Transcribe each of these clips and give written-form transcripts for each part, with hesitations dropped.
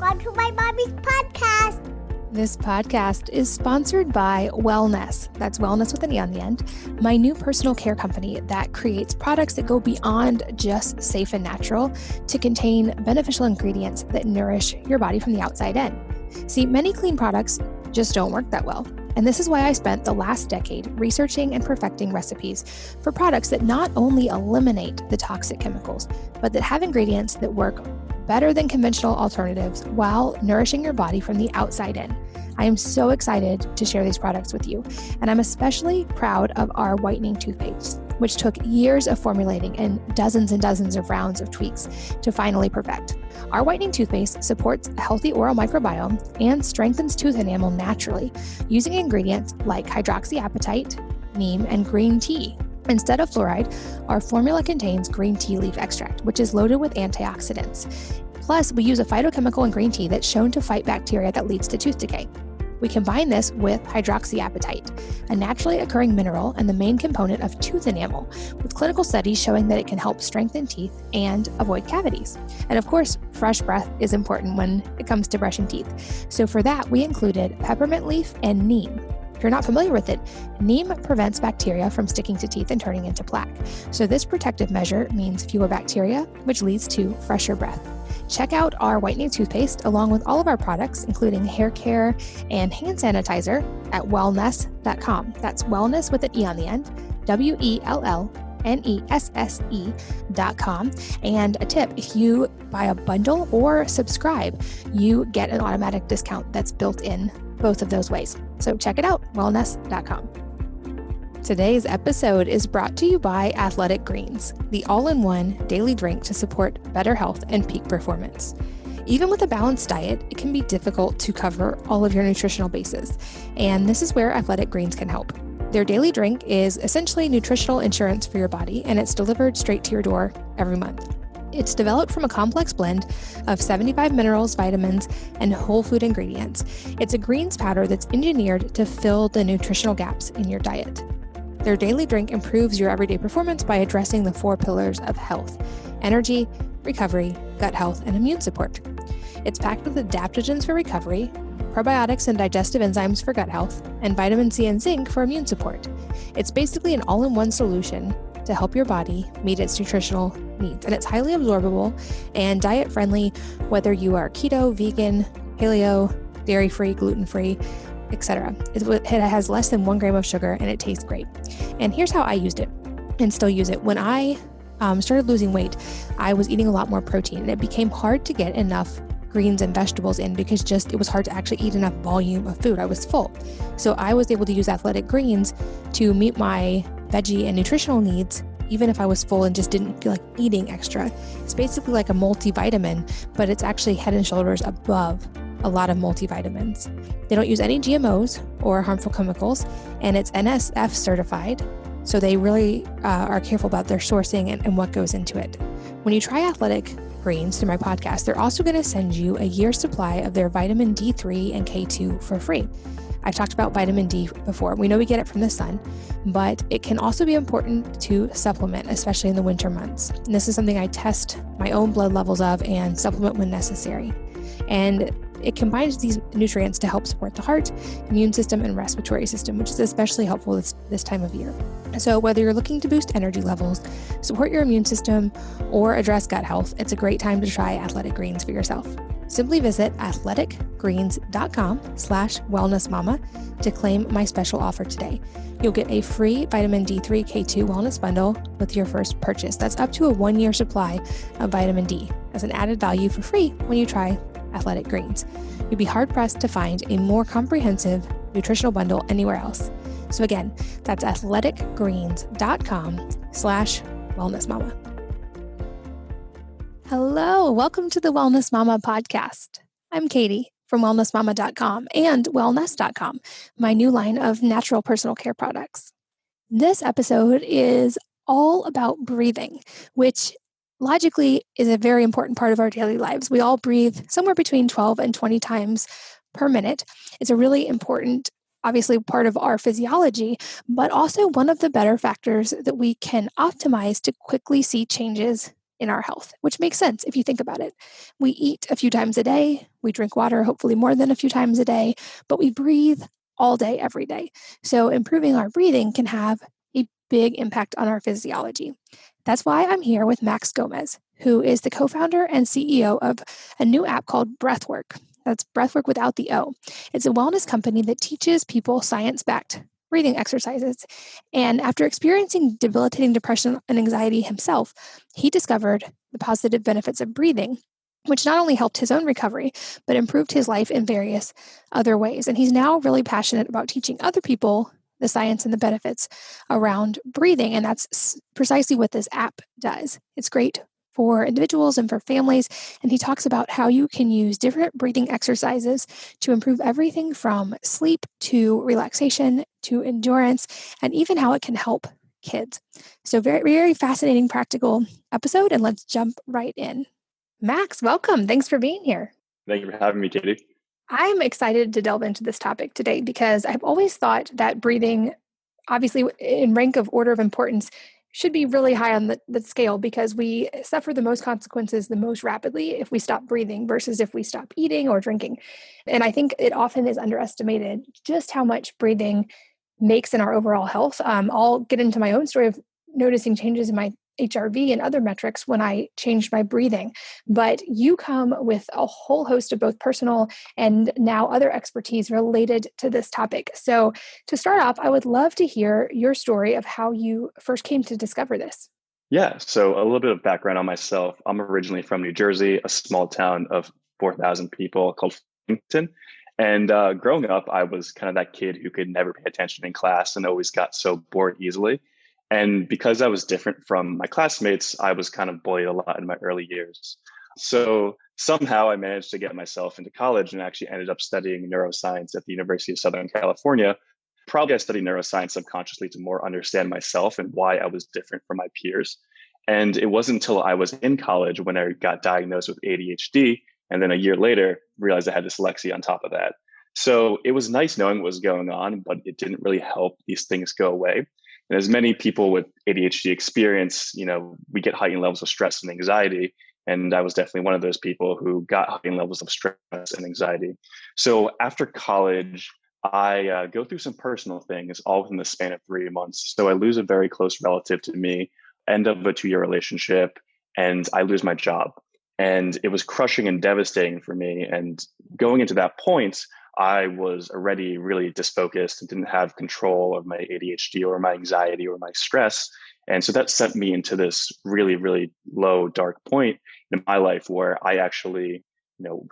Welcome to my mommy's podcast. This podcast is sponsored by Wellness. That's wellness with an E on the end. My new personal care company that creates products that go beyond just safe and natural to contain beneficial ingredients that nourish your body from the outside in. See, many clean products just don't work that well. And this is why I spent the last decade researching and perfecting recipes for products that not only eliminate the toxic chemicals, but that have ingredients that work better than conventional alternatives while nourishing your body from the outside in. I am so excited to share these products with you, and I'm especially proud of our Whitening Toothpaste, which took years of formulating and dozens of rounds of tweaks to finally perfect. Our Whitening Toothpaste supports a healthy oral microbiome and strengthens tooth enamel naturally using ingredients like hydroxyapatite, neem, and green tea. Instead of fluoride, our formula contains green tea leaf extract, which is loaded with antioxidants. Plus, we use a phytochemical in green tea that's shown to fight bacteria that leads to tooth decay. We combine this with hydroxyapatite, a naturally occurring mineral and the main component of tooth enamel, with clinical studies showing that it can help strengthen teeth and avoid cavities. And of course, fresh breath is important when it comes to brushing teeth. So for that, we included peppermint leaf and neem. If you're not familiar with it, neem prevents bacteria from sticking to teeth and turning into plaque. So this protective measure means fewer bacteria, which leads to fresher breath. Check out our whitening toothpaste along with all of our products, including hair care and hand sanitizer at wellness.com. That's wellness with an E on the end, WELLNESSE.com. And a tip, if you buy a bundle or subscribe, you get an automatic discount that's built in both of those ways. So check it out, wellness.com. Today's episode is brought to you by Athletic Greens, the all-in-one daily drink to support better health and peak performance. Even with a balanced diet, it can be difficult to cover all of your nutritional bases, and this is where Athletic Greens can help. Their daily drink is essentially nutritional insurance for your body, and it's delivered straight to your door every month. It's developed from a complex blend of 75 minerals, vitamins, and whole food ingredients. It's a greens powder that's engineered to fill the nutritional gaps in your diet. Their daily drink improves your everyday performance by addressing the 4 pillars of health: energy, recovery, gut health, and immune support. It's packed with adaptogens for recovery, probiotics and digestive enzymes for gut health, and vitamin C and zinc for immune support. It's basically an all-in-one solution to help your body meet its nutritional needs. And it's highly absorbable and diet-friendly, whether you are keto, vegan, paleo, dairy-free, gluten-free, etc. It has less than 1 gram of sugar and it tastes great. And here's how I used it and still use it. When I started losing weight, I was eating a lot more protein, and it became hard to get enough greens and vegetables in because it was hard to actually eat enough volume of food. I was full. So I was able to use Athletic Greens to meet my veggie and nutritional needs, even if I was full and just didn't feel like eating extra. It's basically like a multivitamin, but it's actually head and shoulders above a lot of multivitamins. They don't use any GMOs or harmful chemicals, and it's NSF certified, so they really are careful about their sourcing and what goes into it. When you try Athletic Greens through my podcast, they're also going to send you a year's supply of their vitamin D3 and K2 for free. I've talked about vitamin D before. We know we get it from the sun, but it can also be important to supplement, especially in the winter months. And this is something I test my own blood levels of and supplement when necessary. And it combines these nutrients to help support the heart, immune system, and respiratory system, which is especially helpful this time of year. So whether you're looking to boost energy levels, support your immune system, or address gut health, it's a great time to try Athletic Greens for yourself. Simply visit athleticgreens.com/wellnessmama to claim my special offer today. You'll get a free vitamin D3 K2 wellness bundle with your first purchase. That's up to a 1-year supply of vitamin D as an added value for free when you try Athletic Greens. You'd be hard-pressed to find a more comprehensive nutritional bundle anywhere else. So again, that's athleticgreens.com/wellnessmama. Hello, welcome to the Wellness Mama podcast. I'm Katie from wellnessmama.com and wellness.com, my new line of natural personal care products. This episode is all about breathing, which logically is a very important part of our daily lives. We all breathe somewhere between 12 and 20 times per minute. It's a really important, obviously, part of our physiology, but also one of the better factors that we can optimize to quickly see changes in our health, which makes sense if you think about it. We eat a few times a day, we drink water, hopefully more than a few times a day, but we breathe all day, every day. So improving our breathing can have a big impact on our physiology. That's why I'm here with Max Gomez, who is the co-founder and CEO of a new app called Breathwrk. That's Breathwrk without the O. It's a wellness company that teaches people science-backed breathing exercises. And after experiencing debilitating depression and anxiety himself, he discovered the positive benefits of breathing, which not only helped his own recovery, but improved his life in various other ways. And he's now really passionate about teaching other people the science and the benefits around breathing. And that's precisely what this app does. It's great for individuals and for families. And he talks about how you can use different breathing exercises to improve everything from sleep to relaxation to endurance, and even how it can help kids. So very, very fascinating, practical episode. And let's jump right in. Max, welcome. Thanks for being here. Thank you for having me, Katie. I'm excited to delve into this topic today because I've always thought that breathing, obviously in rank of order of importance, should be really high on the scale because we suffer the most consequences the most rapidly if we stop breathing versus if we stop eating or drinking. And I think it often is underestimated just how much breathing makes in our overall health. I'll get into my own story of noticing changes in my HRV and other metrics when I changed my breathing. But you come with a whole host of both personal and now other expertise related to this topic. So to start off, I would love to hear your story of how you first came to discover this. Yeah, so a little bit of background on myself. I'm originally from New Jersey, a small town of 4,000 people called Farmington. And growing up, I was kind of that kid who could never pay attention in class and always got so bored easily. And because I was different from my classmates, I was kind of bullied a lot in my early years. So somehow I managed to get myself into college and actually ended up studying neuroscience at the University of Southern California. Probably I studied neuroscience subconsciously to more understand myself and why I was different from my peers. And it wasn't until I was in college when I got diagnosed with ADHD, and then a year later realized I had dyslexia on top of that. So it was nice knowing what was going on, but it didn't really help these things go away. And as many people with ADHD experience, we get heightened levels of stress and anxiety. And I was definitely one of those people who got heightened levels of stress and anxiety. So after college, I go through some personal things all within the span of 3 months. So I lose a very close relative to me, end of a 2-year relationship, and I lose my job. And it was crushing and devastating for me. And going into that point, I was already really disfocused and didn't have control of my ADHD or my anxiety or my stress. And so that sent me into this really, really low, dark point in my life where I actually,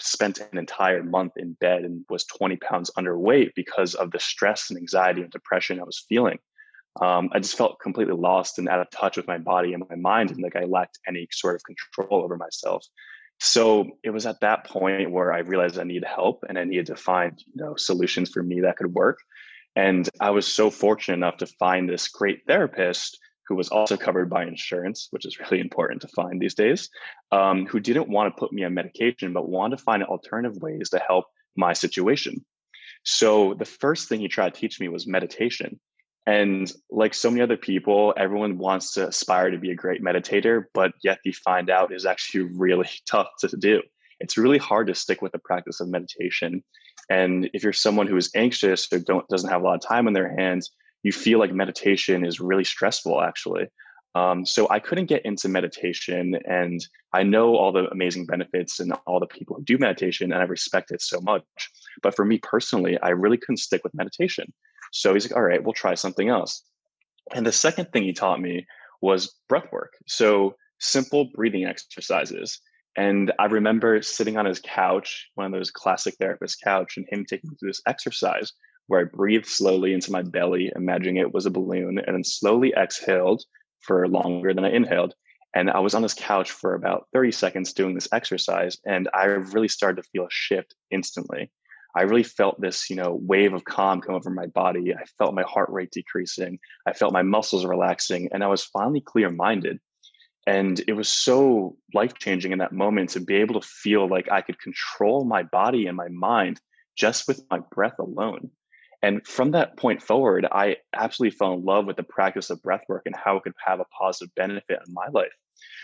spent an entire month in bed and was 20 pounds underweight because of the stress and anxiety and depression I was feeling. I just felt completely lost and out of touch with my body and my mind, and like I lacked any sort of control over myself. So it was at that point where I realized I needed help and I needed to find, solutions for me that could work. And I was so fortunate enough to find this great therapist who was also covered by insurance, which is really important to find these days, who didn't want to put me on medication, but wanted to find alternative ways to help my situation. So the first thing he tried to teach me was meditation. And like so many other people, everyone wants to aspire to be a great meditator, but yet you find out is actually really tough to do. It's really hard to stick with the practice of meditation. And if you're someone who is anxious or doesn't have a lot of time on their hands, you feel like meditation is really stressful, actually. So I couldn't get into meditation, and I know all the amazing benefits and all the people who do meditation, and I respect it so much. But for me personally, I really couldn't stick with meditation. So he's like, all right, we'll try something else. And the second thing he taught me was breathwork. So simple breathing exercises. And I remember sitting on his couch, one of those classic therapist couch, and him taking me through this exercise where I breathed slowly into my belly, imagining it was a balloon, and then slowly exhaled for longer than I inhaled. And I was on this couch for about 30 seconds doing this exercise, and I really started to feel a shift instantly. I really felt this, wave of calm come over my body. I felt my heart rate decreasing. I felt my muscles relaxing, and I was finally clear-minded. And it was so life-changing in that moment to be able to feel like I could control my body and my mind just with my breath alone. And from that point forward, I absolutely fell in love with the practice of breathwork and how it could have a positive benefit in my life.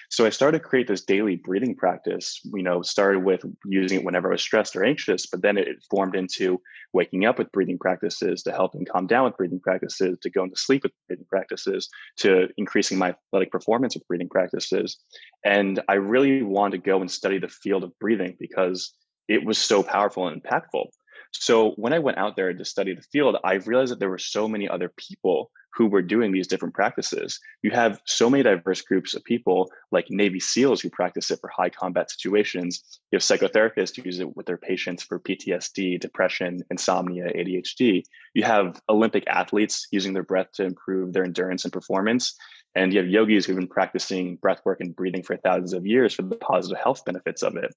So I started to create this daily breathing practice, started with using it whenever I was stressed or anxious, but then it formed into waking up with breathing practices, to helping calm down with breathing practices, to going to sleep with breathing practices, to increasing my athletic performance with breathing practices. And I really wanted to go and study the field of breathing because it was so powerful and impactful. So when I went out there to study the field, I realized that there were so many other people who were doing these different practices. You have so many diverse groups of people like Navy SEALs who practice it for high combat situations. You have psychotherapists who use it with their patients for PTSD, depression, insomnia, ADHD. You have Olympic athletes using their breath to improve their endurance and performance. And you have yogis who've been practicing breathwork and breathing for thousands of years for the positive health benefits of it.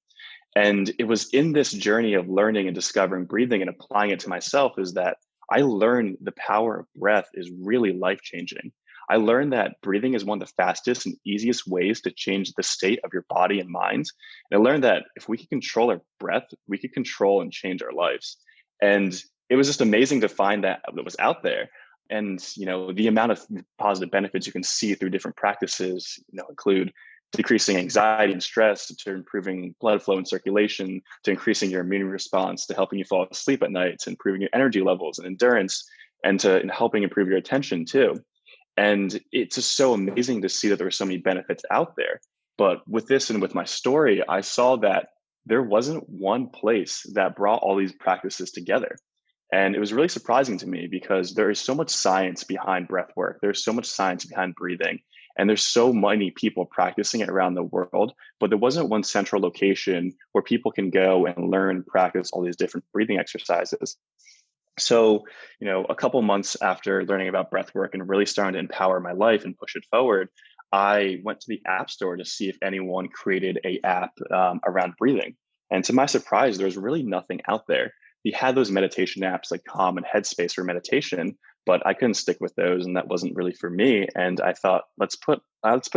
And it was in this journey of learning and discovering breathing and applying it to myself is that I learned the power of breath is really life-changing. I learned that breathing is one of the fastest and easiest ways to change the state of your body and mind. And I learned that if we could control our breath, we could control and change our lives. And it was just amazing to find that was out there. And, the amount of positive benefits you can see through different practices, include decreasing anxiety and stress, to improving blood flow and circulation, to increasing your immune response, to helping you fall asleep at night, to improving your energy levels and endurance, and to helping improve your attention too. And it's just so amazing to see that there were so many benefits out there. But with this and with my story, I saw that there wasn't one place that brought all these practices together. And it was really surprising to me because there is so much science behind breath work. There's so much science behind breathing. And there's so many people practicing it around the world, but there wasn't one central location where people can go and learn, practice all these different breathing exercises. So, a couple months after learning about breathwork and really starting to empower my life and push it forward, I went to the App Store to see if anyone created an app around breathing. And to my surprise, there's really nothing out there. We had those meditation apps like Calm and Headspace for meditation, but I couldn't stick with those, and that wasn't really for me. And I thought, let's put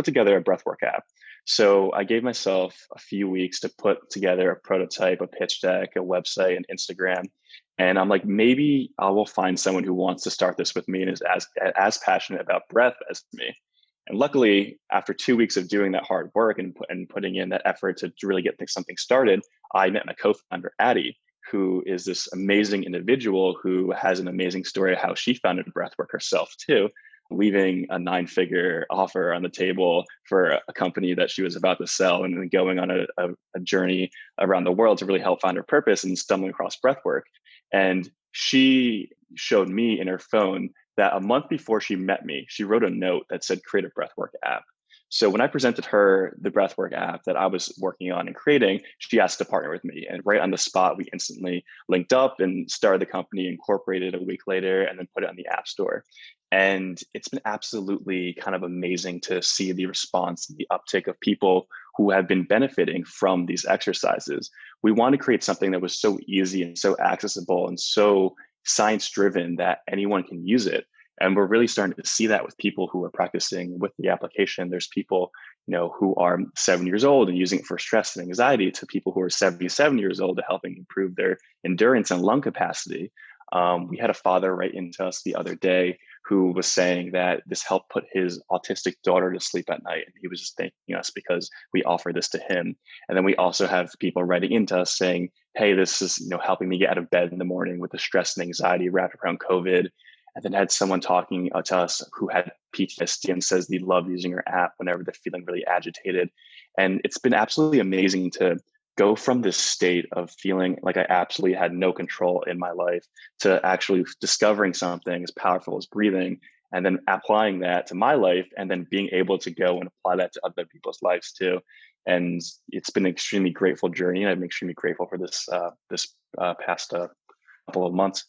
together a breathwork app. So I gave myself a few weeks to put together a prototype, a pitch deck, a website, and Instagram. And I'm like, maybe I will find someone who wants to start this with me and is as passionate about breath as me. And luckily, after 2 weeks of doing that hard work and putting in that effort to really get something started, I met my co-founder, Addie, who is this amazing individual who has an amazing story of how she founded breathwork herself too, leaving a 9-figure offer on the table for a company that she was about to sell and then going on a journey around the world to really help find her purpose and stumbling across breathwork. And she showed me in her phone that a month before she met me, she wrote a note that said, create a breathwork app. So when I presented her the Breathwrk app that I was working on and creating, she asked to partner with me. And right on the spot, we instantly linked up and started the company, incorporated a week later, and then put it on the App Store. And it's been absolutely kind of amazing to see the response, the uptick of people who have been benefiting from these exercises. We want to create something that was so easy and so accessible and so science-driven that anyone can use it. And we're really starting to see that with people who are practicing with the application. There's people, who are 7 years old and using it for stress and anxiety, to people who are 77 years old to helping improve their endurance and lung capacity. We had a father write into us the other day who was saying that this helped put his autistic daughter to sleep at night. And he was just thanking us because we offer this to him. And then we also have people writing into us saying, hey, this is, helping me get out of bed in the morning with the stress and anxiety wrapped around COVID. And then had someone talking to us who had PTSD and says they love using our app whenever they're feeling really agitated. And it's been absolutely amazing to go from this state of feeling like I absolutely had no control in my life to actually discovering something as powerful as breathing and then applying that to my life and then being able to go and apply that to other people's lives too. And it's been an extremely grateful journey. And I'm extremely grateful for this past couple of months.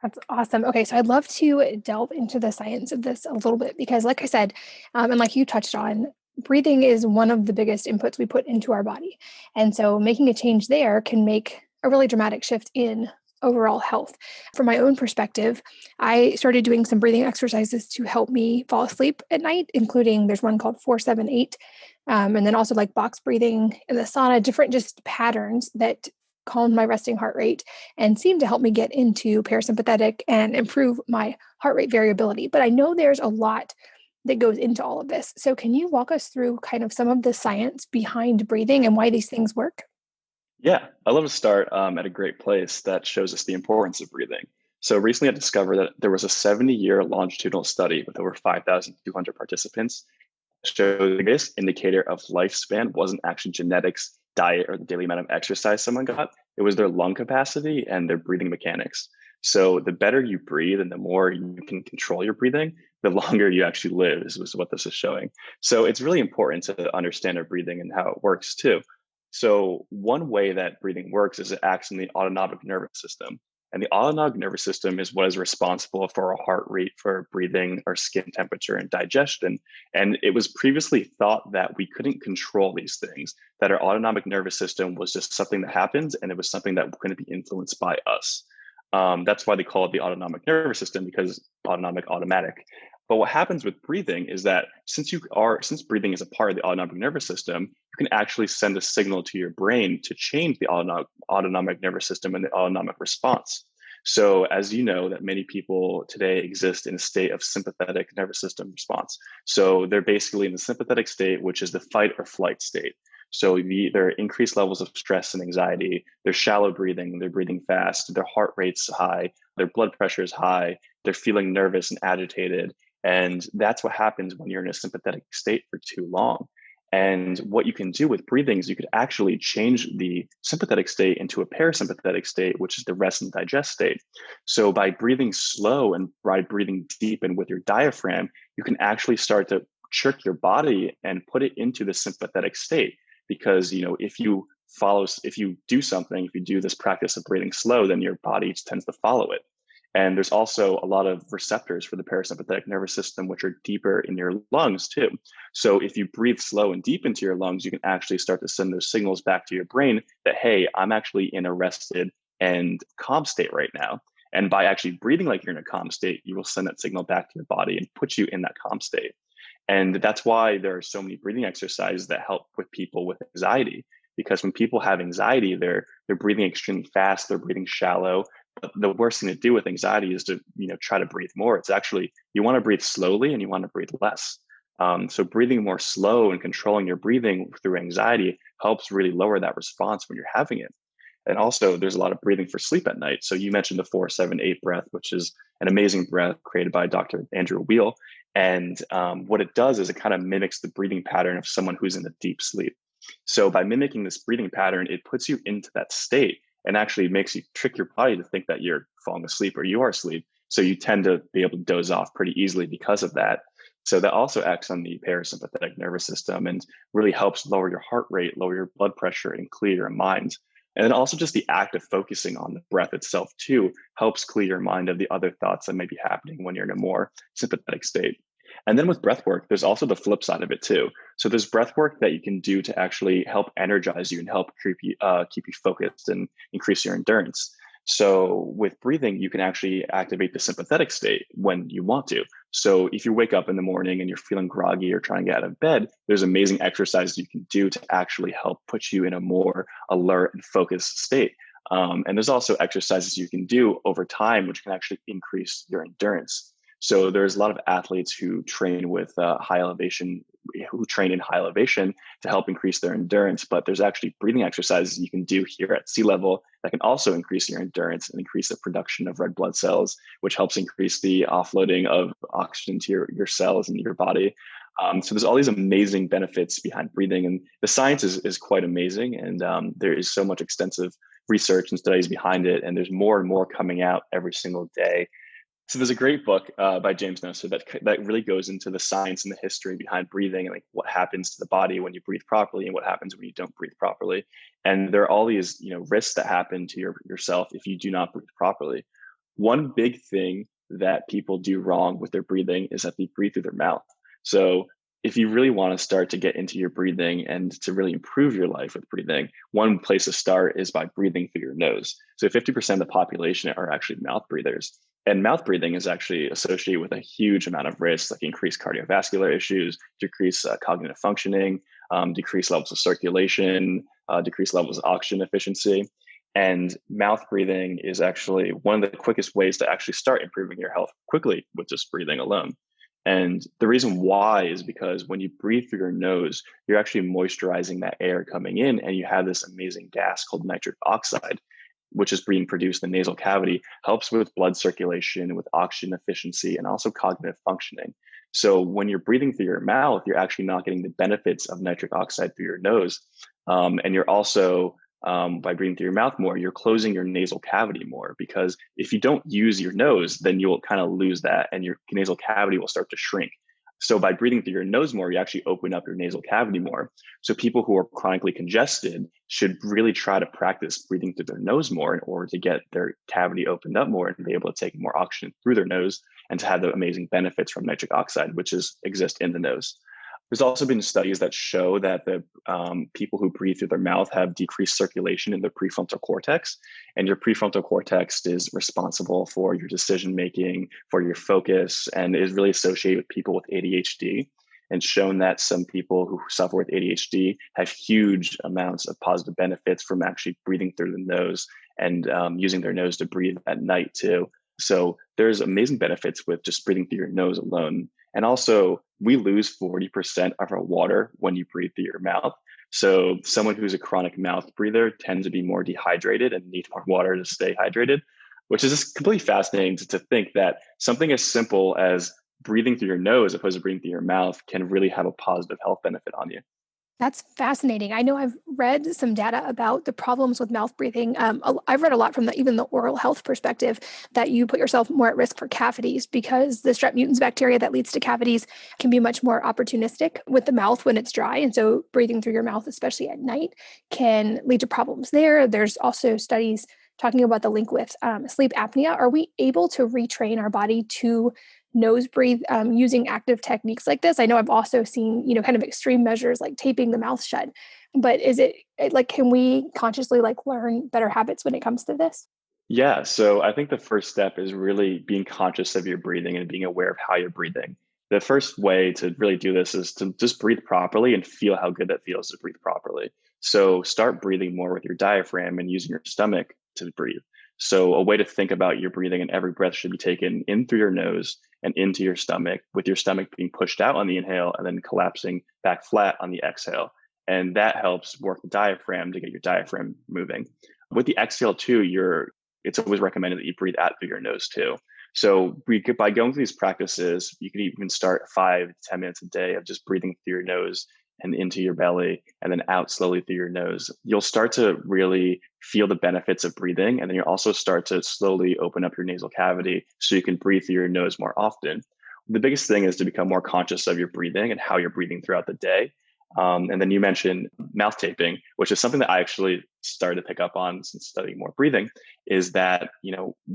That's awesome. Okay, so I'd love to delve into the science of this a little bit because, like I said, and like you touched on, breathing is one of the biggest inputs we put into our body. And so making a change there can make a really dramatic shift in overall health. From my own perspective, I started doing some breathing exercises to help me fall asleep at night, including there's one called 4-7-8, and then also like box breathing in the sauna, different just patterns that calmed my resting heart rate and seemed to help me get into parasympathetic and improve my heart rate variability. But I know there's a lot that goes into all of this. So can you walk us through kind of some of the science behind breathing and why these things work? Yeah, I love to start at a great place that shows us the importance of breathing. So recently I discovered that there was a 70-year longitudinal study with over 5,200 participants that showed the biggest indicator of lifespan wasn't actually genetics, diet, or the daily amount of exercise someone got. It was their lung capacity and their breathing mechanics. So the better you breathe and the more you can control your breathing, the longer you actually live is what this is showing. So it's really important to understand our breathing and how it works too. So one way that breathing works is it acts in the autonomic nervous system. And the autonomic nervous system is what is responsible for our heart rate, for breathing, our skin temperature, and digestion. And it was previously thought that we couldn't control these things, that our autonomic nervous system was just something that happens and it was something that couldn't be influenced by us. That's why they call it the autonomic nervous system, because automatic. But what happens with breathing is that since breathing is a part of the autonomic nervous system, you can actually send a signal to your brain to change the autonomic nervous system and the autonomic response. So as you know, that many people today exist in a state of sympathetic nervous system response. So they're basically in the sympathetic state, which is the fight or flight state. So there are increased levels of stress and anxiety. They're shallow breathing, they're breathing fast, their heart rate's high, their blood pressure is high, they're feeling nervous and agitated. And that's what happens when you're in a sympathetic state for too long. And what you can do with breathing is you could actually change the sympathetic state into a parasympathetic state, which is the rest and digest state. So by breathing slow and by breathing deep and with your diaphragm, you can actually start to trick your body and put it into the sympathetic state. Because if you do this practice of breathing slow, then your body tends to follow it. And there's also a lot of receptors for the parasympathetic nervous system, which are deeper in your lungs too. So if you breathe slow and deep into your lungs, you can actually start to send those signals back to your brain that, hey, I'm actually in a rested and calm state right now. And by actually breathing like you're in a calm state, you will send that signal back to your body and put you in that calm state. And that's why there are so many breathing exercises that help with people with anxiety. Because when people have anxiety, they're breathing extremely fast, they're breathing shallow. But the worst thing to do with anxiety is to try to breathe more. It's actually, you want to breathe slowly and you want to breathe less. So breathing more slow and controlling your breathing through anxiety helps really lower that response when you're having it. And also, there's a lot of breathing for sleep at night. So you mentioned the 4-7-8 breath, which is an amazing breath created by Dr. Andrew Weil. And what it does is it kind of mimics the breathing pattern of someone who's in a deep sleep. So by mimicking this breathing pattern, it puts you into that state and actually makes you trick your body to think that you're falling asleep or you are asleep. So you tend to be able to doze off pretty easily because of that. So that also acts on the parasympathetic nervous system and really helps lower your heart rate, lower your blood pressure, and clear your mind. And then also just the act of focusing on the breath itself too helps clear your mind of the other thoughts that may be happening when you're in a more sympathetic state. And then with breathwrk, there's also the flip side of it too. So there's breathwrk that you can do to actually help energize you and help keep you focused and increase your endurance. So with breathing, you can actually activate the sympathetic state when you want to. So if you wake up in the morning and you're feeling groggy or trying to get out of bed, there's amazing exercises you can do to actually help put you in a more alert and focused state. And there's also exercises you can do over time, which can actually increase your endurance. So there's a lot of athletes who train with in high elevation to help increase their endurance. But there's actually breathing exercises you can do here at sea level that can also increase your endurance and increase the production of red blood cells, which helps increase the offloading of oxygen to your cells and your body. So there's all these amazing benefits behind breathing, and the science is quite amazing. And there is so much extensive research and studies behind it, and there's more and more coming out every single day. So there's a great book by James Nosser that really goes into the science and the history behind breathing and like what happens to the body when you breathe properly and what happens when you don't breathe properly. And there are all these risks that happen to yourself if you do not breathe properly. One big thing that people do wrong with their breathing is that they breathe through their mouth. So if you really want to start to get into your breathing and to really improve your life with breathing, one place to start is by breathing through your nose. So 50% of the population are actually mouth breathers. And mouth breathing is actually associated with a huge amount of risks, like increased cardiovascular issues, decreased cognitive functioning, decreased levels of circulation, decreased levels of oxygen efficiency. And mouth breathing is actually one of the quickest ways to actually start improving your health quickly with just breathing alone. And the reason why is because when you breathe through your nose, you're actually moisturizing that air coming in, and you have this amazing gas called nitric oxide, which is being produced in the nasal cavity, helps with blood circulation, with oxygen efficiency, and also cognitive functioning. So when you're breathing through your mouth, you're actually not getting the benefits of nitric oxide through your nose. And you're also, by breathing through your mouth more, you're closing your nasal cavity more, because if you don't use your nose, then you'll kind of lose that and your nasal cavity will start to shrink. So by breathing through your nose more, you actually open up your nasal cavity more. So people who are chronically congested should really try to practice breathing through their nose more in order to get their cavity opened up more and be able to take more oxygen through their nose and to have the amazing benefits from nitric oxide, which exist in the nose. There's also been studies that show that the people who breathe through their mouth have decreased circulation in the prefrontal cortex. And your prefrontal cortex is responsible for your decision making, for your focus, and is really associated with people with ADHD. And shown that some people who suffer with ADHD have huge amounts of positive benefits from actually breathing through the nose and using their nose to breathe at night too. So there's amazing benefits with just breathing through your nose alone. And also, we lose 40% of our water when you breathe through your mouth. So someone who's a chronic mouth breather tends to be more dehydrated and need more water to stay hydrated, which is just completely fascinating to think that something as simple as breathing through your nose opposed to breathing through your mouth can really have a positive health benefit on you. That's fascinating. I know I've read some data about the problems with mouth breathing. I've read a lot from even the oral health perspective that you put yourself more at risk for cavities because the strep mutans bacteria that leads to cavities can be much more opportunistic with the mouth when it's dry. And so breathing through your mouth, especially at night, can lead to problems there. There's also studies talking about the link with sleep apnea. Are we able to retrain our body to nose breathe using active techniques like this? I know I've also seen, kind of extreme measures like taping the mouth shut, but is it like, can we consciously learn better habits when it comes to this? Yeah. So I think the first step is really being conscious of your breathing and being aware of how you're breathing. The first way to really do this is to just breathe properly and feel how good that feels to breathe properly. So start breathing more with your diaphragm and using your stomach to breathe. So a way to think about your breathing, and every breath should be taken in through your nose and into your stomach, with your stomach being pushed out on the inhale and then collapsing back flat on the exhale. And that helps work the diaphragm to get your diaphragm moving. With the exhale too, it's always recommended that you breathe out through your nose too. So by going through these practices, you can even start 5 to 10 minutes a day of just breathing through your nose and into your belly and then out slowly through your nose. You'll start to really feel the benefits of breathing. And then you'll also start to slowly open up your nasal cavity so you can breathe through your nose more often. The biggest thing is to become more conscious of your breathing and how you're breathing throughout the day. And then you mentioned mouth taping, which is something that I actually started to pick up on since studying more breathing, is that,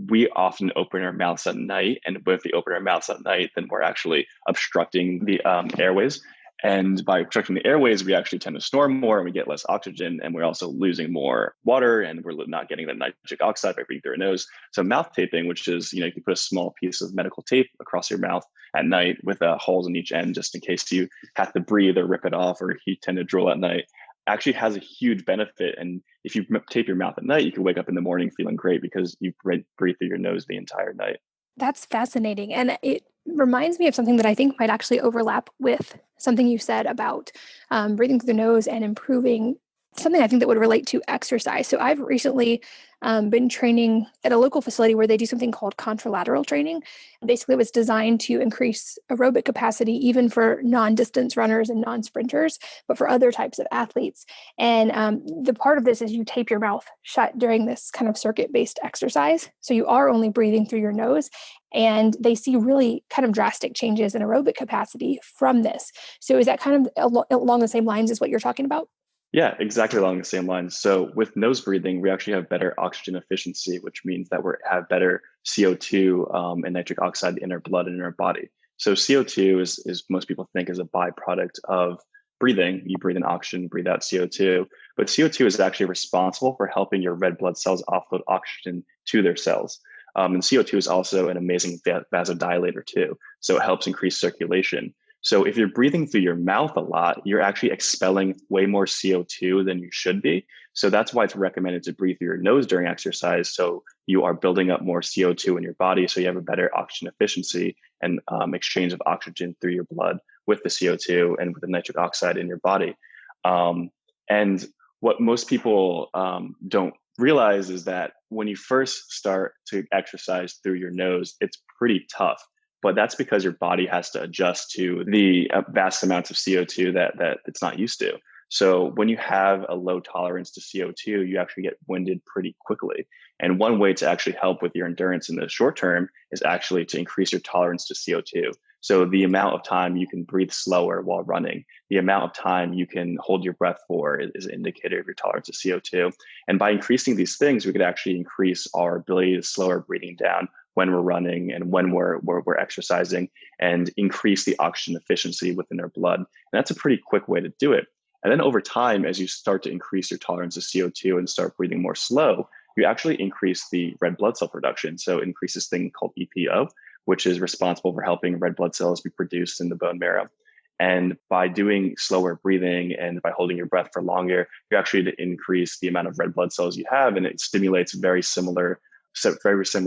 we often open our mouths at night. And if we open our mouths at night, then we're actually obstructing the airways. And by obstructing the airways, we actually tend to snore more and we get less oxygen, and we're also losing more water, and we're not getting the nitric oxide by breathing through our nose. So mouth taping, which is, you can put a small piece of medical tape across your mouth at night with holes in each end, just in case you have to breathe or rip it off or you tend to drool at night, actually has a huge benefit. And if you tape your mouth at night, you can wake up in the morning feeling great because you breathe through your nose the entire night. That's fascinating. And it reminds me of something that I think might actually overlap with something you said about breathing through the nose and improving something I think that would relate to exercise. So I've recently been training at a local facility where they do something called contralateral training. Basically, it was designed to increase aerobic capacity, even for non-distance runners and non-sprinters, but for other types of athletes. And the part of this is you tape your mouth shut during this kind of circuit-based exercise. So you are only breathing through your nose. And they see really kind of drastic changes in aerobic capacity from this. So is that kind of along the same lines as what you're talking about? Yeah, exactly along the same lines. So with nose breathing, we actually have better oxygen efficiency, which means that we have better CO2 and nitric oxide in our blood and in our body. So CO2 is most people think is a byproduct of breathing. You breathe in oxygen, breathe out CO2. But CO2 is actually responsible for helping your red blood cells offload oxygen to their cells. And CO2 is also an amazing vasodilator too. So it helps increase circulation. So if you're breathing through your mouth a lot, you're actually expelling way more CO2 than you should be. So that's why it's recommended to breathe through your nose during exercise. So you are building up more CO2 in your body. So you have a better oxygen efficiency and exchange of oxygen through your blood with the CO2 and with the nitric oxide in your body. And what most people don't realize is that when you first start to exercise through your nose, it's pretty tough. But that's because your body has to adjust to the vast amounts of CO2 that it's not used to. So when you have a low tolerance to CO2, you actually get winded pretty quickly. And one way to actually help with your endurance in the short term is actually to increase your tolerance to CO2. So the amount of time you can breathe slower while running, the amount of time you can hold your breath for is an indicator of your tolerance to CO2. And by increasing these things, we could actually increase our ability to slow our breathing down when we're running and when we're exercising, and increase the oxygen efficiency within our blood. And that's a pretty quick way to do it. And then over time, as you start to increase your tolerance to CO2 and start breathing more slow, you actually increase the red blood cell production. So it increases this thing called EPO, which is responsible for helping red blood cells be produced in the bone marrow. And by doing slower breathing and by holding your breath for longer, you actually increase the amount of red blood cells you have, and it stimulates very similar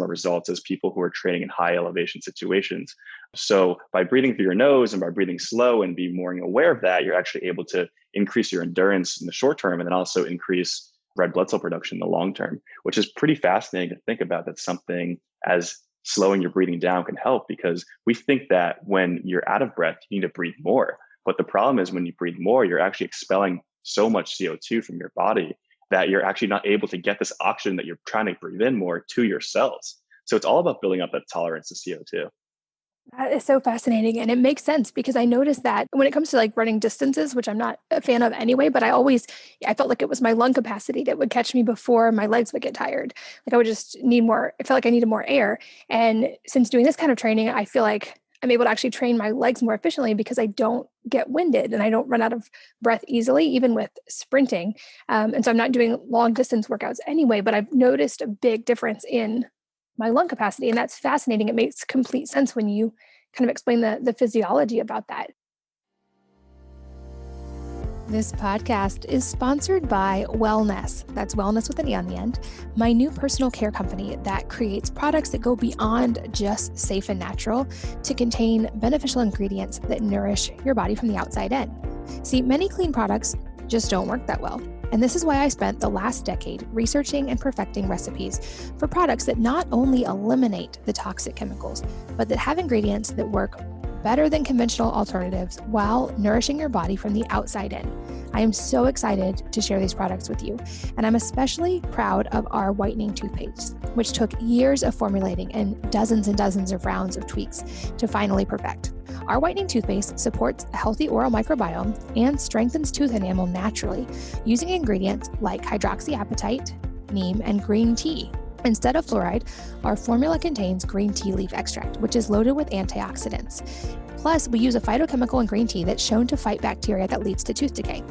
results as people who are training in high elevation situations. So by breathing through your nose and by breathing slow and being more aware of that, you're actually able to increase your endurance in the short term and then also increase red blood cell production in the long term, which is pretty fascinating to think about. That something as slowing your breathing down can help, because we think that when you're out of breath, you need to breathe more. But the problem is when you breathe more, you're actually expelling so much CO2 from your body that you're actually not able to get this oxygen that you're trying to breathe in more to your cells. So it's all about building up that tolerance to CO2. That is so fascinating. And it makes sense, because I noticed that when it comes to like running distances, which I'm not a fan of anyway, but I felt like it was my lung capacity that would catch me before my legs would get tired. Like I would just need more, I felt like I needed more air. And since doing this kind of training, I feel like I'm able to actually train my legs more efficiently because I don't get winded and I don't run out of breath easily, even with sprinting. And so I'm not doing long distance workouts anyway, but I've noticed a big difference in my lung capacity. And that's fascinating. It makes complete sense when you kind of explain the physiology about that. This podcast is sponsored by Wellness. That's wellness with an E on the end. My new personal care company that creates products that go beyond just safe and natural to contain beneficial ingredients that nourish your body from the outside in. See, many clean products just don't work that well. And this is why I spent the last decade researching and perfecting recipes for products that not only eliminate the toxic chemicals, but that have ingredients that work better than conventional alternatives while nourishing your body from the outside in. I am so excited to share these products with you. And I'm especially proud of our Whitening Toothpaste, which took years of formulating and dozens of rounds of tweaks to finally perfect. Our Whitening Toothpaste supports a healthy oral microbiome and strengthens tooth enamel naturally using ingredients like hydroxyapatite, neem, and green tea. Instead of fluoride, our formula contains green tea leaf extract, which is loaded with antioxidants. Plus, we use a phytochemical in green tea that's shown to fight bacteria that leads to tooth decay.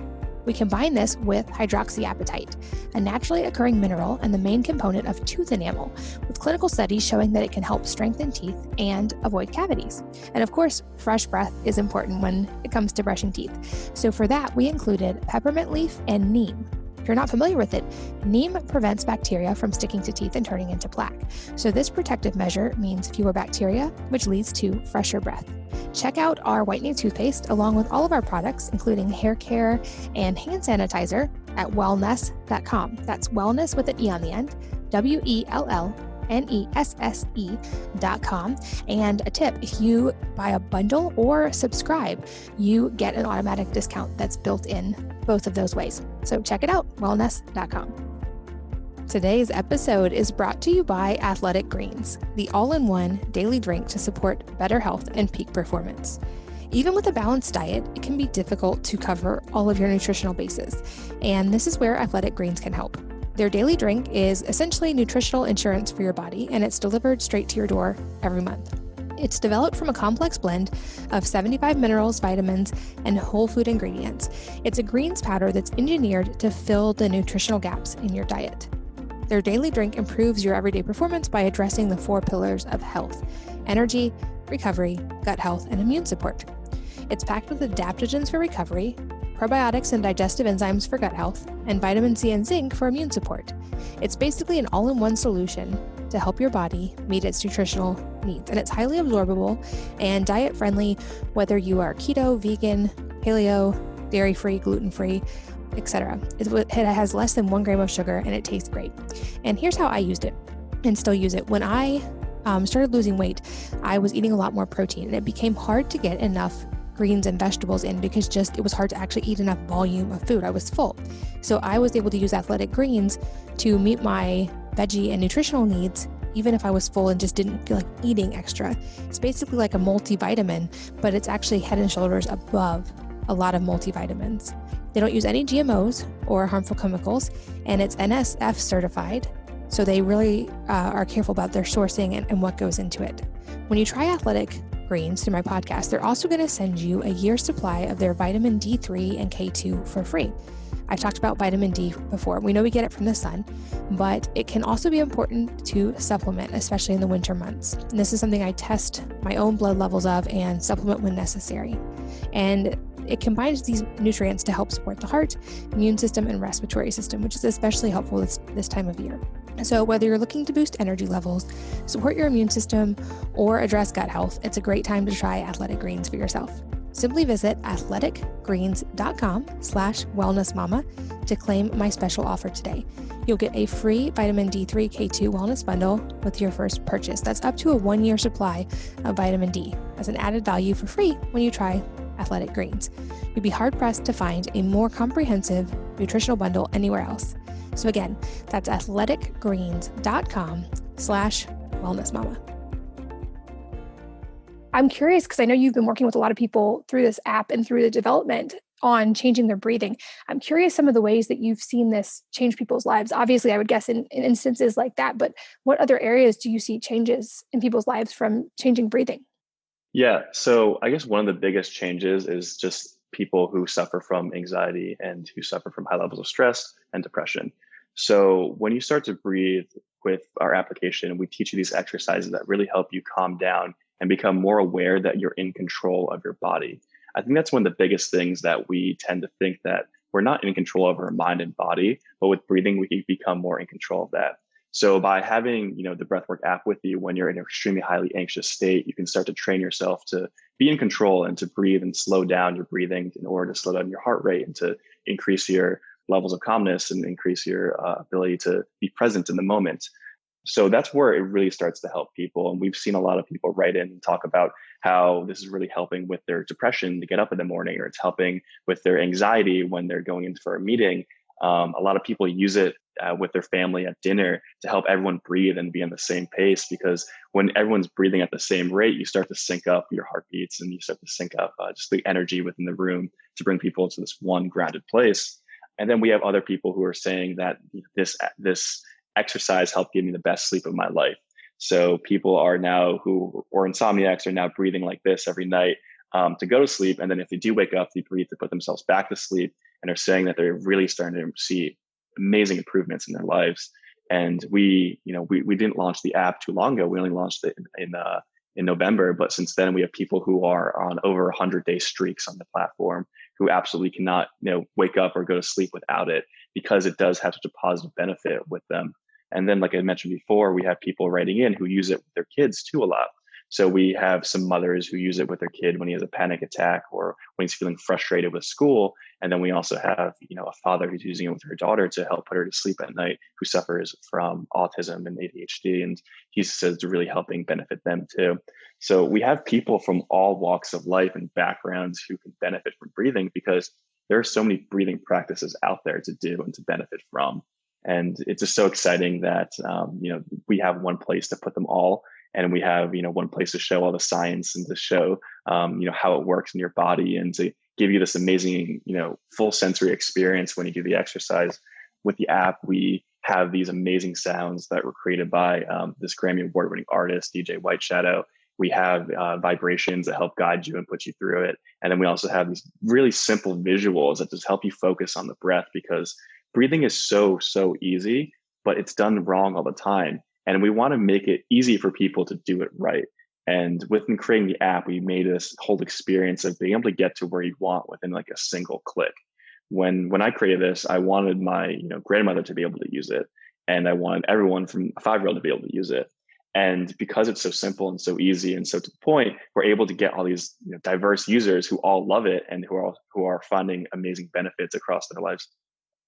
We combine this with hydroxyapatite, a naturally occurring mineral and the main component of tooth enamel, with clinical studies showing that it can help strengthen teeth and avoid cavities. And of course, fresh breath is important when it comes to brushing teeth. So for that, we included peppermint leaf and neem. If you're not familiar with it, neem prevents bacteria from sticking to teeth and turning into plaque. So this protective measure means fewer bacteria, which leads to fresher breath. Check out our Whitening Toothpaste along with all of our products, including hair care and hand sanitizer at wellness.com. That's wellness with an E on the end, WELLNESSE.com. And a tip, if you buy a bundle or subscribe, you get an automatic discount that's built in both of those ways. So check it out, wellness.com. Today's episode is brought to you by Athletic Greens, the all-in-one daily drink to support better health and peak performance. Even with a balanced diet, it can be difficult to cover all of your nutritional bases, and this is where Athletic Greens can help. Their daily drink is essentially nutritional insurance for your body, and it's delivered straight to your door every month. It's developed from a complex blend of 75 minerals, vitamins, and whole food ingredients. It's a greens powder that's engineered to fill the nutritional gaps in your diet. Their daily drink improves your everyday performance by addressing the 4 pillars of health: energy, recovery, gut health, and immune support. It's packed with adaptogens for recovery, probiotics and digestive enzymes for gut health, and vitamin C and zinc for immune support. It's basically an all-in-one solution to help your body meet its nutritional needs. And it's highly absorbable and diet-friendly, whether you are keto, vegan, paleo, dairy-free, gluten-free, etc. It has less than 1 gram of sugar and it tastes great. And here's how I used it and still use it. When I started losing weight, I was eating a lot more protein and it became hard to get enough greens and vegetables in because it was hard to actually eat enough volume of food. I was full. So I was able to use Athletic Greens to meet my veggie and nutritional needs, even if I was full and just didn't feel like eating extra. It's basically like a multivitamin, but it's actually head and shoulders above a lot of multivitamins. They don't use any GMOs or harmful chemicals, and it's NSF certified. So they really are careful about their sourcing and what goes into it. When you try Athletic Greens through my podcast, they're also going to send you a year's supply of their vitamin D3 and K2 for free. I've talked about vitamin D before. We know we get it from the sun, but it can also be important to supplement, especially in the winter months. And this is something I test my own blood levels of and supplement when necessary. And it combines these nutrients to help support the heart, immune system, and respiratory system, which is especially helpful this time of year. So whether you're looking to boost energy levels, support your immune system, or address gut health, it's a great time to try Athletic Greens for yourself. Simply visit athleticgreens.com/wellnessmama to claim my special offer today. You'll get a free vitamin D3 K2 wellness bundle with your first purchase. That's up to a 1-year supply of vitamin D as an added value for free when you try Athletic Greens. You'd be hard-pressed to find a more comprehensive nutritional bundle anywhere else. So again, that's athleticgreens.com/wellnessmama. I'm curious because I know you've been working with a lot of people through this app and through the development on changing their breathing. I'm curious some of the ways that you've seen this change people's lives. Obviously, I would guess in instances like that, but what other areas do you see changes in people's lives from changing breathing? Yeah, so I guess one of the biggest changes is just people who suffer from anxiety and who suffer from high levels of stress and depression. So when you start to breathe with our application, we teach you these exercises that really help you calm down and become more aware that you're in control of your body. I think that's one of the biggest things that we tend to think, that we're not in control of our mind and body, but with breathing, we can become more in control of that. So by having, the Breathwrk app with you when you're in an extremely highly anxious state, you can start to train yourself to be in control and to breathe and slow down your breathing in order to slow down your heart rate and to increase your levels of calmness and increase your ability to be present in the moment. So that's where it really starts to help people. And we've seen a lot of people write in and talk about how this is really helping with their depression to get up in the morning, or it's helping with their anxiety when they're going in for a meeting. A lot of people use it with their family at dinner to help everyone breathe and be on the same pace, because when everyone's breathing at the same rate, you start to sync up your heartbeats and you start to sync up just the energy within the room to bring people to this one grounded place. And then we have other people who are saying that this exercise helped give me the best sleep of my life. So people are now or insomniacs are now breathing like this every night to go to sleep. And then if they do wake up, they breathe to put themselves back to sleep, and are saying that they're really starting to see amazing improvements in their lives. And we didn't launch the app too long ago. We only launched it in November, but since then we have people who are on over 100-day streaks on the platform who absolutely cannot, wake up or go to sleep without it, because it does have such a positive benefit with them. And then, like I mentioned before, we have people writing in who use it with their kids too a lot. So we have some mothers who use it with their kid when he has a panic attack or when he's feeling frustrated with school. And then we also have, a father who's using it with her daughter to help put her to sleep at night, who suffers from autism and ADHD. And he says it's really helping benefit them too. So we have people from all walks of life and backgrounds who can benefit from breathing, because there are so many breathing practices out there to do and to benefit from. And it's just so exciting that, we have one place to put them all. And we have, one place to show all the science and to show, how it works in your body, and to give you this amazing, full sensory experience when you do the exercise. With the app, we have these amazing sounds that were created by this Grammy Award-winning artist, DJ White Shadow. We have vibrations that help guide you and put you through it. And then we also have these really simple visuals that just help you focus on the breath, because breathing is so, so easy, but it's done wrong all the time. And we want to make it easy for people to do it right. And within creating the app, we made this whole experience of being able to get to where you want within like a single click. When I created this, I wanted my grandmother to be able to use it, and I wanted everyone from a 5-year-old to be able to use it. And because it's so simple and so easy and so to the point, we're able to get all these diverse users who all love it and who are finding amazing benefits across their lives.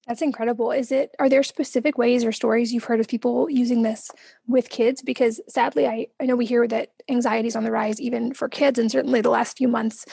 That's incredible. Are there specific ways or stories you've heard of people using this with kids? Because sadly, I know we hear that anxiety is on the rise even for kids. And certainly the last few months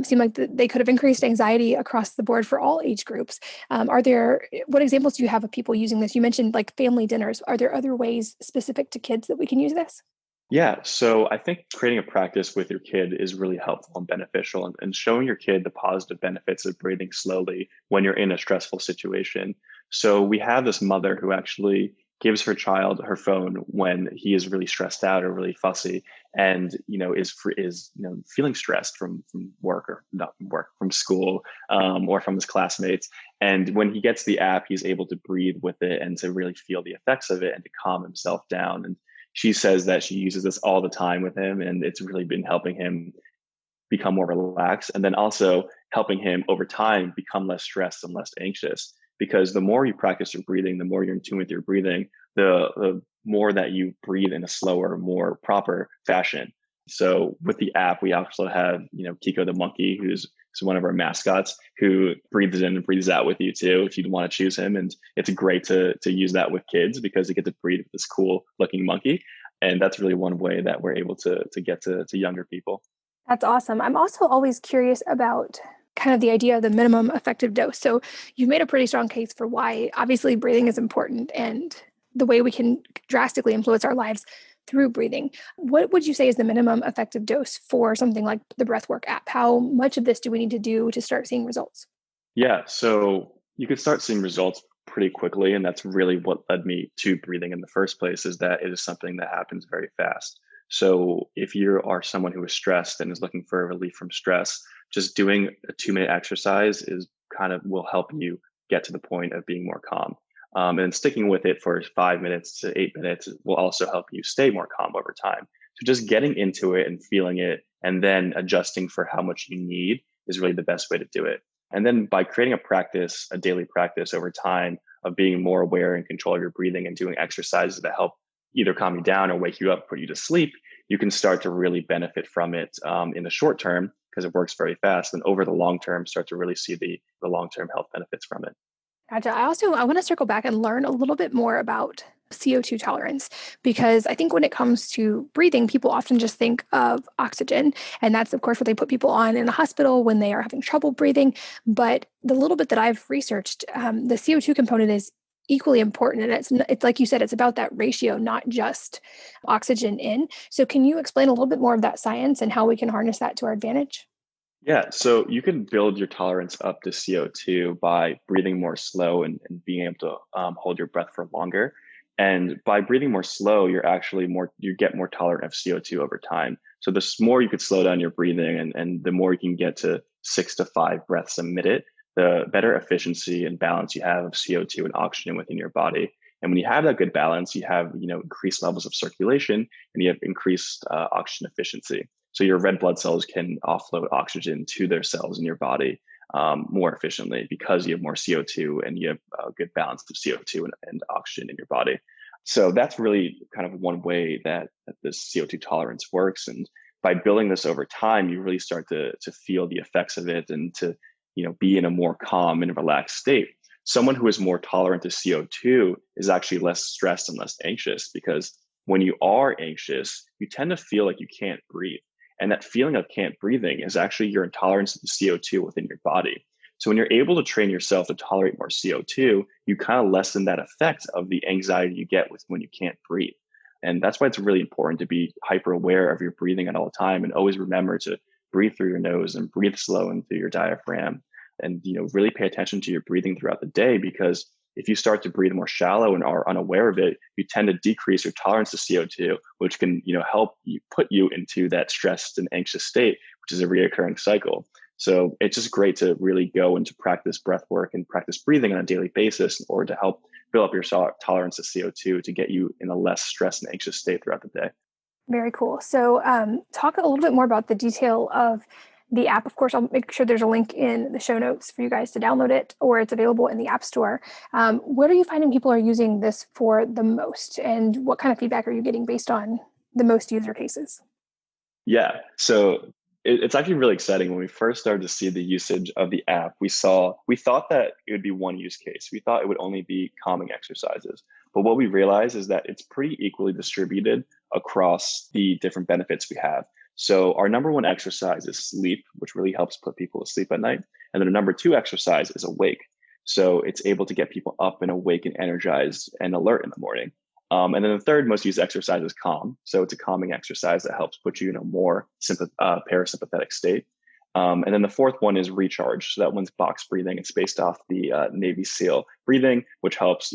seem like they could have increased anxiety across the board for all age groups. What examples do you have of people using this? You mentioned like family dinners. Are there other ways specific to kids that we can use this? Yeah, so I think creating a practice with your kid is really helpful and beneficial, and showing your kid the positive benefits of breathing slowly when you're in a stressful situation. So we have this mother who actually gives her child her phone when he is really stressed out or really fussy, and is feeling stressed from work, or not from work, from school, or from his classmates. And when he gets the app, he's able to breathe with it and to really feel the effects of it and to calm himself down. And she says that she uses this all the time with him, and it's really been helping him become more relaxed, and then also helping him over time become less stressed and less anxious. Because the more you practice your breathing, the more you're in tune with your breathing, the more that you breathe in a slower, more proper fashion. So with the app, we also have Kiko the Monkey, who's one of our mascots, who breathes in and breathes out with you too, if you'd want to choose him. And it's great to use that with kids because they get to breathe with this cool looking monkey. And that's really one way that we're able to get to younger people. That's awesome. I'm also always curious about kind of the idea of the minimum effective dose. So you've made a pretty strong case for why obviously breathing is important and the way we can drastically influence our lives through breathing. What would you say is the minimum effective dose for something like the Breathwrk app? How much of this do we need to do to start seeing results? Yeah, so you could start seeing results pretty quickly. And that's really what led me to breathing in the first place, is that it is something that happens very fast. So if you are someone who is stressed and is looking for relief from stress, just doing a 2-minute exercise will help you get to the point of being more calm. And sticking with it for 5 minutes to 8 minutes will also help you stay more calm over time. So just getting into it and feeling it and then adjusting for how much you need is really the best way to do it. And then by creating a daily practice over time of being more aware and control of your breathing and doing exercises that help either calm you down or wake you up, put you to sleep, you can start to really benefit from it in the short term because it works very fast. And over the long term, start to really see the long-term health benefits from it. Gotcha. I want to circle back and learn a little bit more about CO2 tolerance, because I think when it comes to breathing, people often just think of oxygen. And that's, of course, what they put people on in a hospital when they are having trouble breathing. But the little bit that I've researched, the CO2 component is equally important. And it's like you said, it's about that ratio, not just oxygen in. So can you explain a little bit more of that science and how we can harness that to our advantage? Yeah, so you can build your tolerance up to CO2 by breathing more slow and being able to hold your breath for longer. And by breathing more slow, you get more tolerant of CO2 over time. So the more you could slow down your breathing and the more you can get to 6 to 5 breaths a minute, the better efficiency and balance you have of CO2 and oxygen within your body. And when you have that good balance, you have increased levels of circulation and you have increased oxygen efficiency. So your red blood cells can offload oxygen to their cells in your body more efficiently because you have more CO2 and you have a good balance of CO2 and oxygen in your body. So that's really kind of one way that this CO2 tolerance works. And by building this over time, you really start to feel the effects of it and to be in a more calm and relaxed state. Someone who is more tolerant to CO2 is actually less stressed and less anxious, because when you are anxious, you tend to feel like you can't breathe. And that feeling of can't breathing is actually your intolerance to the CO2 within your body. So when you're able to train yourself to tolerate more CO2, you kind of lessen that effect of the anxiety you get with when you can't breathe. And that's why it's really important to be hyper aware of your breathing at all time and always remember to breathe through your nose and breathe slow and through your diaphragm. And really pay attention to your breathing throughout the day, because if you start to breathe more shallow and are unaware of it, you tend to decrease your tolerance to CO2, which can help you put you into that stressed and anxious state, which is a reoccurring cycle. So it's just great to really go into practice breath work and practice breathing on a daily basis in order to help build up your tolerance to CO2 to get you in a less stressed and anxious state throughout the day. Very cool. So talk a little bit more about the detail of the app. Of course, I'll make sure there's a link in the show notes for you guys to download it, or it's available in the App Store. What are you finding people are using this for the most, and what kind of feedback are you getting based on the most user cases? Yeah. So it's actually really exciting. When we first started to see the usage of the app, we thought that it would be one use case. We thought it would only be calming exercises. But what we realized is that it's pretty equally distributed across the different benefits we have. So our number one exercise is sleep, which really helps put people to sleep at night. And then the number two exercise is awake. So it's able to get people up and awake and energized and alert in the morning. And then the third most used exercise is calm. So it's a calming exercise that helps put you in a more parasympathetic state. And then the fourth one is recharge. So that one's box breathing. It's based off the Navy SEAL breathing, which helps,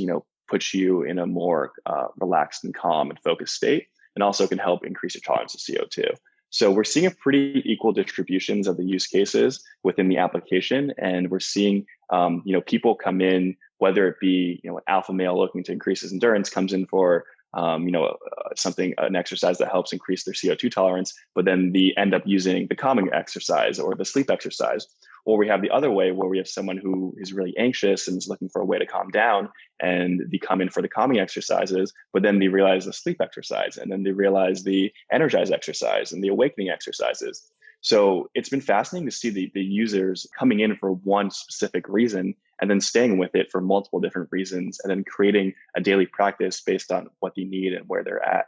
put you in a more relaxed and calm and focused state, and also can help increase your tolerance to CO2. So we're seeing a pretty equal distributions of the use cases within the application. And we're seeing, people come in, whether it be, an alpha male looking to increase his endurance comes in for, an exercise that helps increase their CO2 tolerance, but then they end up using the calming exercise or the sleep exercise. Or we have the other way where we have someone who is really anxious and is looking for a way to calm down, and they come in for the calming exercises, but then they realize the sleep exercise, and then they realize the energize exercise and the awakening exercises. So it's been fascinating to see the users coming in for one specific reason and then staying with it for multiple different reasons, and then creating a daily practice based on what they need and where they're at.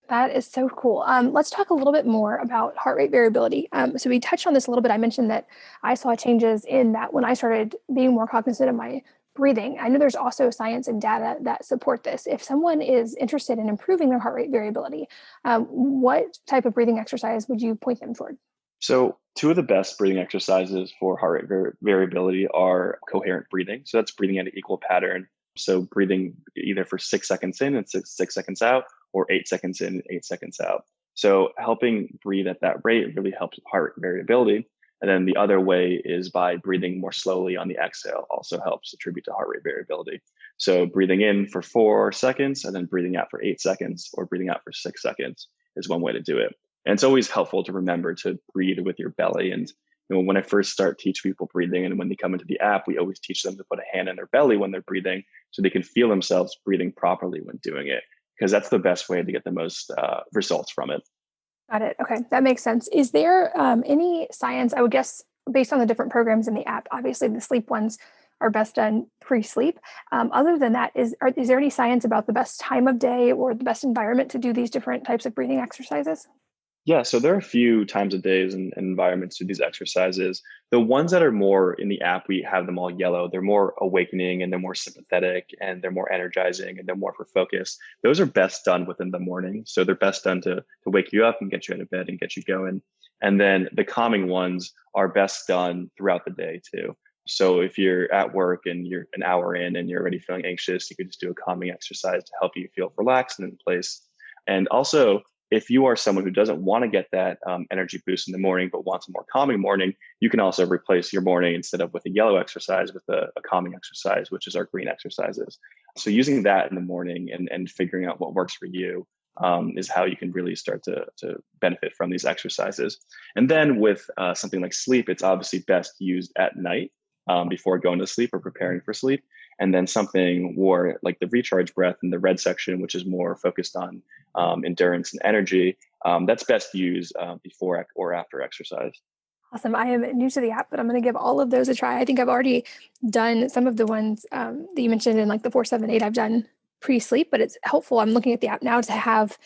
That is so cool. Let's talk a little bit more about heart rate variability. So we touched on this a little bit. I mentioned that I saw changes in that when I started being more cognizant of my breathing. I know there's also science and data that support this. If someone is interested in improving their heart rate variability, what type of breathing exercise would you point them toward? So two of the best breathing exercises for heart rate variability are coherent breathing. So that's breathing at an equal pattern. So breathing either for 6 seconds in and six seconds out, or 8 seconds in, 8 seconds out. So helping breathe at that rate really helps with heart variability. And then the other way is by breathing more slowly on the exhale, also helps attribute to heart rate variability. So breathing in for 4 seconds and then breathing out for 8 seconds, or breathing out for 6 seconds is one way to do it. And it's always helpful to remember to breathe with your belly. And when I first start teach people breathing, and when they come into the app, we always teach them to put a hand on their belly when they're breathing, so they can feel themselves breathing properly when doing it, because that's the best way to get the most results from it. Got it. Okay, that makes sense. Is there any science, I would guess, based on the different programs in the app? Obviously, the sleep ones are best done pre-sleep. Other than that, is there any science about the best time of day or the best environment to do these different types of breathing exercises? Yeah, so there are a few times of days and environments to these exercises. The ones that are more in the app, we have them all yellow. They're more awakening, and they're more sympathetic, and they're more energizing, and they're more for focus. Those are best done within the morning. So they're best done to wake you up and get you out of bed and get you going. And then the calming ones are best done throughout the day too. So if you're at work and you're an hour in and you're already feeling anxious, you could just do a calming exercise to help you feel relaxed and in place. And also, if you are someone who doesn't want to get that energy boost in the morning, but wants a more calming morning, you can also replace your morning, instead of with a yellow exercise, with a calming exercise, which is our green exercises. So using that in the morning and figuring out what works for you is how you can really start to benefit from these exercises. And then with something like sleep, it's obviously best used at night before going to sleep or preparing for sleep. And then something more like the recharge breath in the red section, which is more focused on endurance and energy, that's best used before or after exercise. Awesome. I am new to the app, but I'm going to give all of those a try. I think I've already done some of the ones that you mentioned in like the 478. I've done pre-sleep, but it's helpful. I'm looking at the app now to have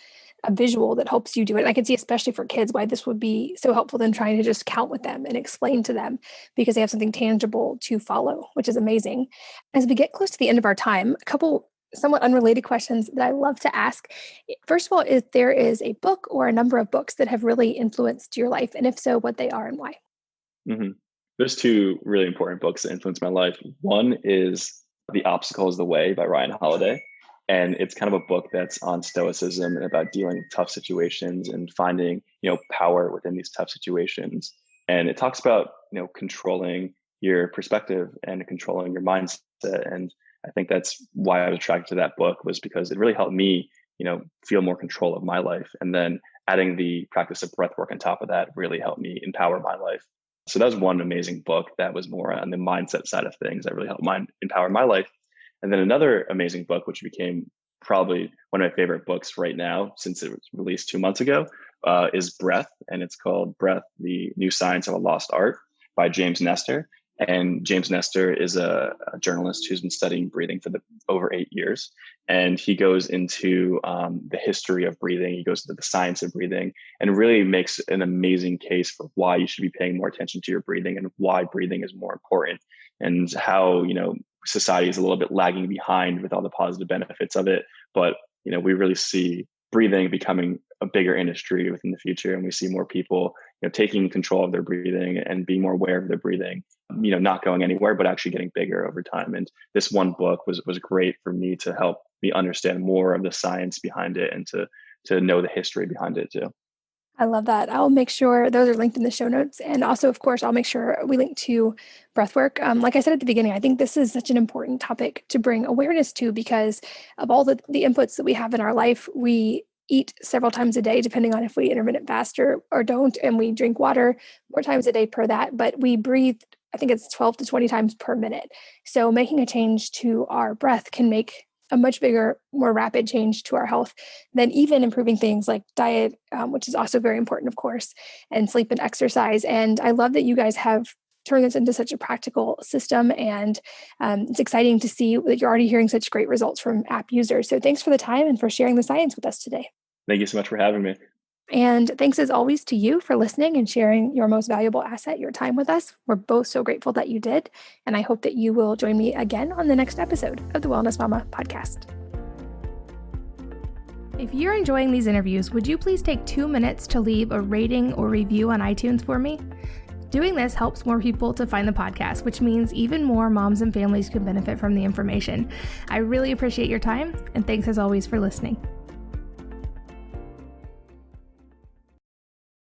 a visual that helps you do it. And I can see, especially for kids, why this would be so helpful than trying to just count with them and explain to them, because they have something tangible to follow, which is amazing. As we get close to the end of our time, a couple somewhat unrelated questions that I love to ask. First of all, if there is a book or a number of books that have really influenced your life, and if so, what they are and why. Mm-hmm. There's two really important books that influenced my life. One is The Obstacle is the Way by Ryan Holiday. And it's kind of a book that's on stoicism and about dealing with tough situations and finding, power within these tough situations. And it talks about, controlling your perspective and controlling your mindset. And I think that's why I was attracted to that book, was because it really helped me, feel more control of my life. And then adding the practice of breathwork on top of that really helped me empower my life. So that was one amazing book that was more on the mindset side of things that really helped empower my life. And then another amazing book, which became probably one of my favorite books right now, since it was released 2 months ago, is Breath. And it's called Breath, The New Science of a Lost Art by James Nestor. And James Nestor is a journalist who's been studying breathing for over 8 years. And he goes into the history of breathing. He goes into the science of breathing and really makes an amazing case for why you should be paying more attention to your breathing and why breathing is more important, and how, society is a little bit lagging behind with all the positive benefits of it. But, we really see breathing becoming a bigger industry within the future. And we see more people, taking control of their breathing and being more aware of their breathing, not going anywhere, but actually getting bigger over time. And this one book was great for me to help me understand more of the science behind it and to know the history behind it too. I love that. I'll make sure those are linked in the show notes. And also, of course, I'll make sure we link to Breathwrk. Like I said at the beginning, I think this is such an important topic to bring awareness to, because of all the inputs that we have in our life. We eat several times a day, depending on if we intermittent fast or don't, and we drink water more times a day per that. But we breathe, I think it's 12 to 20 times per minute. So making a change to our breath can make a much bigger, more rapid change to our health than even improving things like diet, which is also very important, of course, and sleep and exercise. And I love that you guys have turned this into such a practical system. And it's exciting to see that you're already hearing such great results from app users. So thanks for the time and for sharing the science with us today. Thank you so much for having me. And thanks as always to you for listening and sharing your most valuable asset, your time, with us. We're both so grateful that you did. And I hope that you will join me again on the next episode of the Wellness Mama podcast. If you're enjoying these interviews, would you please take 2 minutes to leave a rating or review on iTunes for me? Doing this helps more people to find the podcast, which means even more moms and families can benefit from the information. I really appreciate your time, and thanks as always for listening.